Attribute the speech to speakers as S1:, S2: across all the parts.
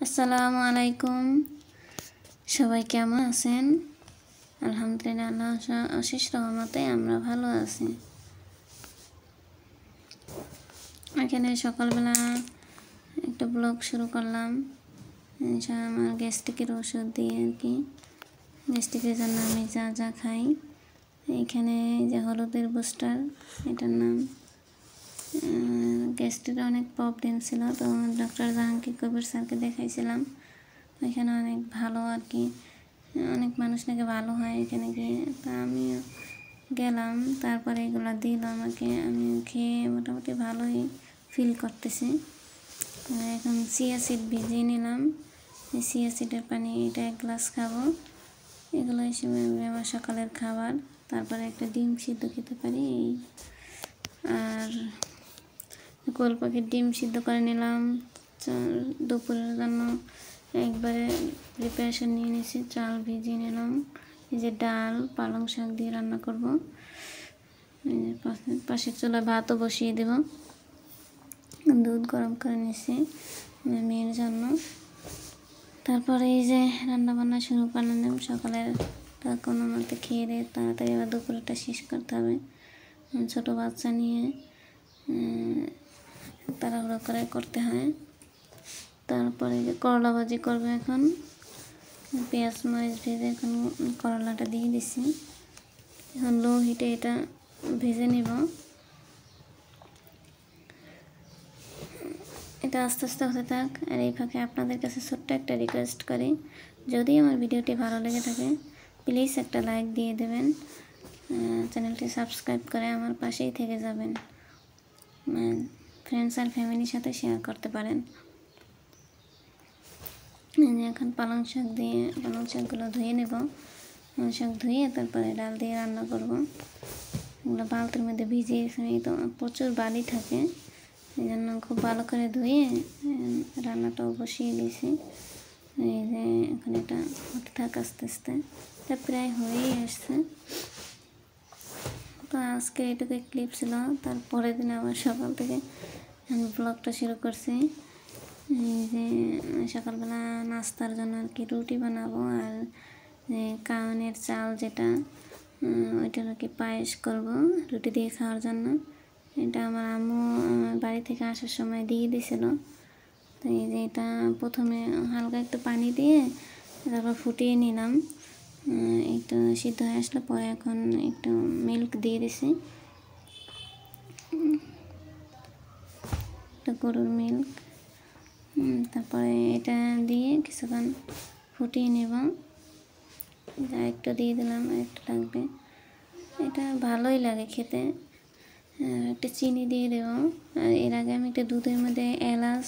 S1: আসসালামু আলাইকুম। সবাই কেমন আছেন? আলহামদুলিল্লাহ, আল্লাহর অশেষ রহমতে আমরা ভালো আছি। এখানে সকালবেলা একটা ব্লগ শুরু করলাম আমার গ্যাস্ট্রিকের ওষুধ দিয়ে আর কি। গ্যাস্ট্রিকের জন্য আমি যা যা খাই, এখানে যে হলুদের বুস্টার, এটার নাম। গ্যাস্ট্রিকের অনেক প্রবলেম ছিল, তো ডক্টর জাহাঙ্গীর কবির স্যারকে দেখাইছিলাম। এখানে অনেক ভালো আর কি, অনেক মানুষ নাকি ভালো হয় এখানে গিয়ে। তা আমিও গেলাম, তারপরে এগুলো দিল আমাকে। আমি খেয়ে মোটামুটি ভালোই ফিল করতেছি। এখন চিয়া সিড ভিজিয়ে নিলাম। এই চিয়া সিডের পানি এটা 1 গ্লাস খাবো। এগুলো হিসেবে আমার সকালের খাবার। তারপরে একটা ডিম সিদ্ধ খেতে পারি। আর কোয়েল পাখির ডিম সিদ্ধ করে নিলাম। দুপুরের জন্য একবারে প্রিপারেশন নিয়ে নিয়েছি। চাল ভিজিয়ে নিলাম। এই যে ডাল পালং শাক দিয়ে রান্না করব। পাশের চুলায় ভাতও বসিয়ে দেব। দুধ গরম করে নিয়েছি মেয়ের জন্য। তারপরে এই যে রান্নাবান্না শুরু করলাম সকালের। তা কোনো মতে খেয়ে দিয়ে তাড়াতাড়ি আবার দুপুরটা শেষ করতে হবে। ছোটো বাচ্চা নিয়ে তাড়াহুড়ো করে করতে হয়। তারপরে যে করলা ভাজি করবো এখন। পেঁয়াজ মরিচ ভেজে এখন করলাটা দিয়ে দিছি। এখন লো হিটে এটা ভেজে নিব। এটা আস্তে আস্তে হতে থাক। আর এই ফাঁকে আপনাদের কাছে ছোট্ট একটা রিকোয়েস্ট করি, যদি আমার ভিডিওটি ভালো লেগে থাকে প্লিজ একটা লাইক দিয়ে দেবেন। চ্যানেলটি সাবস্ক্রাইব করে আমার পাশেই থেকে যাবেন। ফ্রেন্ডস আর ফ্যামিলির সাথে শেয়ার করতে পারেন। এখন পালং শাক দিয়ে পালং শাকগুলো ধুয়ে নেব। পালং শাক ধুয়ে তারপরে ডাল দিয়ে রান্না করব। এগুলো বালতির মধ্যে ভিজিয়ে তো প্রচুর বালি থাকে, এই জন্য খুব ভালো করে ধুয়ে রান্নাটাও বসিয়ে দিয়েছি। এই যে এখন এটা হতে থাক আস্তে আস্তে। এটা প্রায় হয়েই আসছে। তো আজকে এটুকু ক্লিপ ছিল। তারপরের দিন আবার সকাল থেকে আমি ব্লগটা শুরু করছি। এই যে সকালবেলা নাস্তার জন্য আর কি রুটি বানাবো। আর কাউনের চাল যেটা, ওইটার আর কি পায়েস করবো রুটি দিয়ে খাওয়ার জন্য। এটা আমার আম্মু বাড়ি থেকে আসার সময় দিয়ে দিয়েছিল। তো এই যে এটা প্রথমে হালকা একটু পানি দিয়ে তারপর ফুটিয়ে নিলাম। একটু সিদ্ধ হয়ে আসলে পরে এখন একটু মিল্ক দিয়ে দিছি, একটা গরুর মিল্ক। তারপরে এটা দিয়ে কিছুক্ষণ ফুটিয়ে নেব। একটু দিয়ে দিলাম, একটু লাগবে। এটা ভালোই লাগে খেতে। একটা চিনি দিয়ে দেবো। আর এর আগে আমি একটা দুধের মধ্যে এলাচ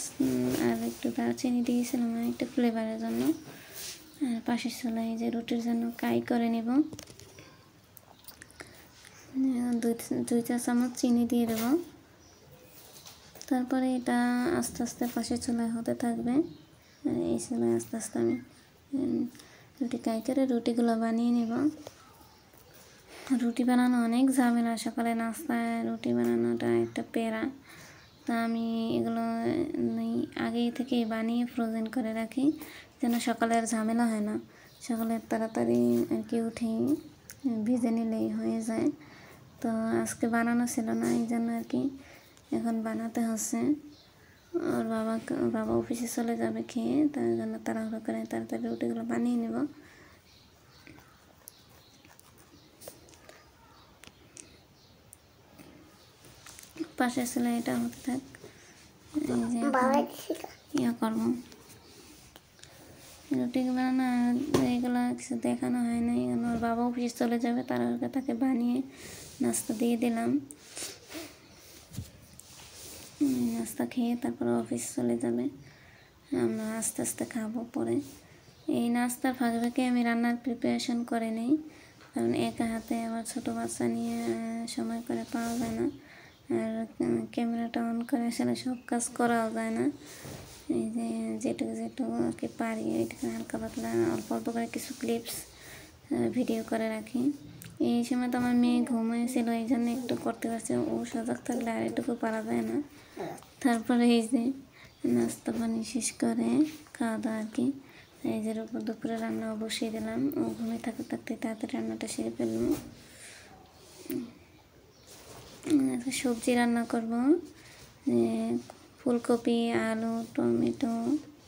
S1: আর একটু দারচিনি দিয়েছিলাম একটু ফ্লেভারের জন্য। আর পাশের চুলায় যে রুটির জন্য কাই করে নেব। 2 চা চামচ চিনি দিয়ে দেবো। তারপরে এটা আস্তে আস্তে পাশের চুলায় হতে থাকবে। এই চুলায় আস্তে আস্তে আমি রুটি কাই করে রুটিগুলো বানিয়ে নেব। রুটি বানানো অনেক ঝামেলা। সকালে নাস্তায় রুটি বানানোটা একটা প্যারা। তা আমি এগুলো আগেই থেকেই বানিয়ে ফ্রোজেন করে রাখি, যেন সকালের ঝামেলা হয় না। সকালের তাড়াতাড়ি আর কি উঠেই ভেজে নিলেই হয়ে যায়। তো আজকে বানানো ছিল না, এই জন্য আর কি এখন বানাতে হচ্ছে। ওর বাবা অফিসে চলে যাবে খেয়ে, তার জন্য তাড়াহুড়ো করে তাড়াতাড়ি রুটিগুলো বানিয়ে নেব। পাশের চুলায় এটা হতে থাক। ইয়া করবো রুটি বানানো, এগুলো কিছু দেখানো হয় না। ওর বাবা অফিস চলে যাবে, তাকে বানিয়ে নাস্তা দিয়ে দিলাম। নাস্তা খেয়ে তারপর অফিস চলে যাবে, আমরা আস্তে আস্তে খাবো পরে। এই নাস্তার ফাঁকে ফাঁকে আমি রান্নার প্রিপারেশন করে নিই, কারণ একা হাতে আবার ছোটো বাচ্চা নিয়ে সময় করে পাওয়া যায় না। আর ক্যামেরাটা অন করে আসলে সব কাজ করাও যায় না। এই যে যেটুকু আর কি পারি ওইটুকু হালকা পাতলা অল্প অল্প করে কিছু ক্লিপস ভিডিও করে রাখি। এই সময় তো আমার মেয়ে ঘুমিয়েছিল, এই জন্য একটু করতে পারছি। ও সজাগ থাকলে আর এটুকু পারা যায় না। তারপরে এই যে নাস্তা পানি শেষ করে খাওয়া দাওয়া আর কি। এই যে দুপুরে রান্নাও বসিয়ে দিলাম, ও ঘুমিয়ে থাকতে থাকতে তাড়াতাড়ি রান্নাটা সেরে ফেললাম। সবজি রান্না করব, ফুলকপি, আলু, টমেটো,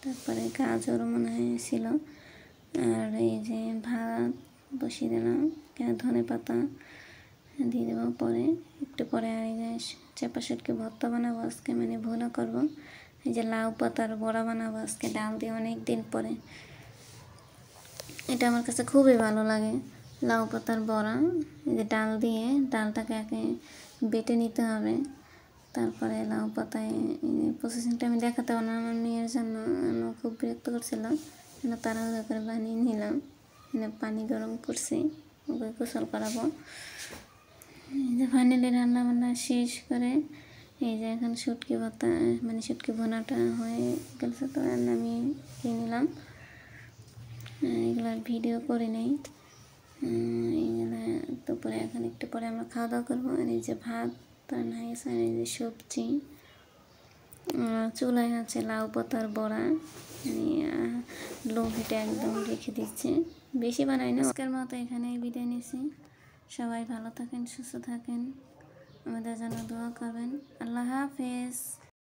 S1: তারপরে গাজর মনে হয় ছিল। আর এই যে ভাত বসিয়ে দিলাম, ধনে পাতা দিয়ে দেবো পরে, একটু পরে। আর এই যে চাপা শুটকি ভর্তা বানাবো আজকে, মানে ভুনা করব। এই যে লাউ পাতার বড়া বানাবো আজকে ডাল দিয়ে, অনেক দিন পরে। এটা আমার কাছে খুবই ভালো লাগে, লাউ পাতার বড়া। এই যে ডাল দিয়ে, ডালটাকে আগে বেটে নিতে হবে, তারপরে লাউ পাতায়। প্রসেসিংটা আমি দেখাতে পারলাম আমার মেয়ের জন্য, আমি খুব বিরক্ত করছিলাম, তাড়াহুড়ো করে বানিয়ে নিলাম। পানি গরম করছি, ওকে গোসল করাবো। এই যে ফাইনালি রান্না বান্না শেষ করে, এই যে এখন শুটকি ভর্তা, মানে শুটকি ভুনাটা হয়ে গেছে, তো আমি খেয়ে নিলাম। এগুলোর ভিডিও করে নেই। এইগুলো দুপুরে এখন একটু পরে আমরা খাওয়া দাওয়া করবো। আর এই যে ভাত রান্না হয়ে গেছে, আর এই যে সবজি, চুলায় আছে লাউ পাতার বড়া, লো হিটে একদম রেখে দিচ্ছে, বেশি বানাই না। আজকের মতো এখানেই বিদায় নিছি। সবাই ভালো থাকেন, সুস্থ থাকেন, আমাদের জন্য দোয়া করবেন। আল্লাহ হাফেজ।